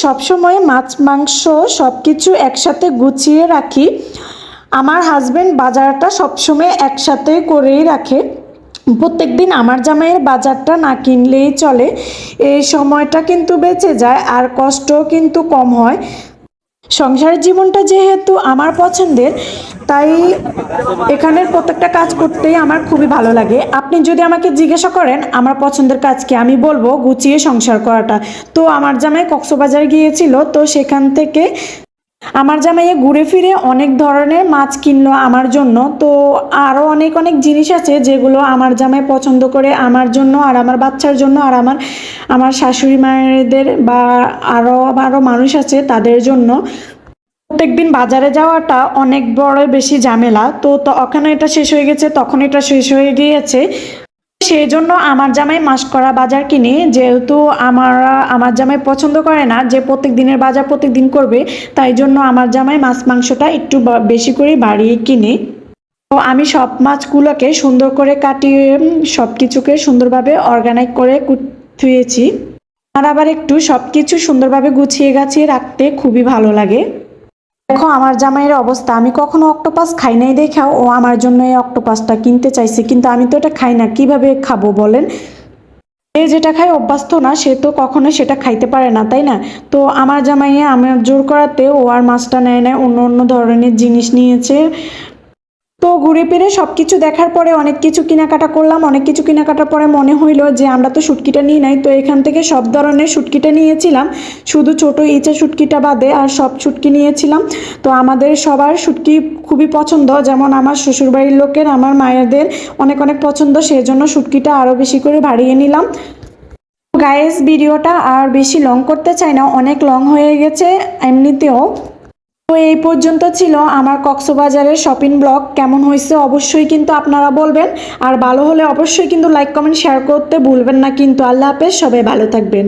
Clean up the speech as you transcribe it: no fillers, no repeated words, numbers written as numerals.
সবসময় মাছ মাংস সব কিছু একসাথে গুছিয়ে রাখি। আমার হাজবেন্ড বাজারটা সবসময় একসাথে করেই রাখে। প্রত্যেক দিন আমার জামাইয়ের বাজারটা না কিনলেই চলে। এই সময়টা কিন্তু বেঁচে যায় আর কষ্টও কিন্তু কম হয়। সংসারের জীবনটা যেহেতু আমার পছন্দের, তাই এখানের প্রত্যেকটা কাজ করতেই আমার খুবই ভালো লাগে। আপনি যদি আমাকে জিজ্ঞাসা করেন আমার পছন্দের কাজ কি, আমি বলবো গুছিয়ে সংসার করাটা। তো আমার জামাই কক্সবাজার গিয়েছিল, তো সেখান থেকে আমার জামাইয়ে ঘুরে ফিরে অনেক ধরনের মাছ কিনলো আমার জন্য। তো আরও অনেক অনেক জিনিস আছে যেগুলো আমার জামাই পছন্দ করে আমার জন্য আর আমার বাচ্চার জন্য আর আমার শাশুড়ি মায়েদের বা আরও মানুষ আছে তাদের জন্য। প্রত্যেকদিন বাজারে যাওয়াটা অনেক বড় বেশি ঝামেলা। তো ওখানে এটা শেষ হয়ে গেছে, তখন এটা শেষ হয়ে গিয়েছে। সেই জন্য আমার জামাই মাস করা বাজার কিনে, যেহেতু আমার জামাই পছন্দ করে না যে প্রত্যেক দিনের বাজার প্রত্যেক দিন করবে, তাই জন্য আমার জামাই মাছ মাংসটা একটু বেশি করে বাড়িয়ে কিনে। তো আমি সব মাছগুলোকে সুন্দর করে কাটিয়ে সব কিছুকে সুন্দরভাবে অর্গানাইজ করে ধুয়েছি। আর আবার একটু সব কিছু সুন্দরভাবে গুছিয়ে গাছিয়ে রাখতে খুবই ভালো লাগে। দেখো আমার জামাইয়ের অবস্থা, আমি কখনো অক্টোপাস খাই নাই দেখাও ও আমার জন্য এই অক্টোপাসটা কিনতে চাইছে, কিন্তু আমি তো এটা খাই না, কিভাবে খাবো বলেন? যে যেটা খায় অভ্যস্ত না সে তো কখনো সেটা খাইতে পারে না, তাই না? তো আমার জামাইয়ে আমার জোর করাতে ও আর মাছটা নেয় না, অন্য অন্য ধরনের জিনিস নিয়েছে। তো ঘুরে ফিরে সব কিছু দেখার পরে অনেক কিছু কেনাকাটা করলাম। অনেক কিছু কেনাকাটার পরে মনে হইলো যে আমরা তো শুটকিটা নিই নাই, তো এখান থেকে সব ধরনের শুটকিটা নিয়েছিলাম, শুধু ছোট ইচা শুটকিটা বাদে আর সব শুটকি নিয়েছিলাম। তো আমাদের সবার শুটকি খুবই পছন্দ, যেমন আমার শ্বশুরবাড়ির লোকের, আমার মায়েদের অনেক অনেক পছন্দ, সেই জন্য শুটকিটা আরও বেশি করে বাড়িয়ে নিলাম। গাইস ভিডিওটা আর বেশি লং করতে চাই না, অনেক লং হয়ে গেছে এমনিতেও। তো এই পর্যন্ত ছিল আমার কক্সবাজারের শপিং ব্লগ। কেমন হয়েছে অবশ্যই কিন্তু আপনারা বলবেন, আর ভালো হলে অবশ্যই কিন্তু লাইক কমেন্ট শেয়ার করতে ভুলবেন না কিন্তু। আল্লাহ হাফেজ, সবাই ভালো থাকবেন।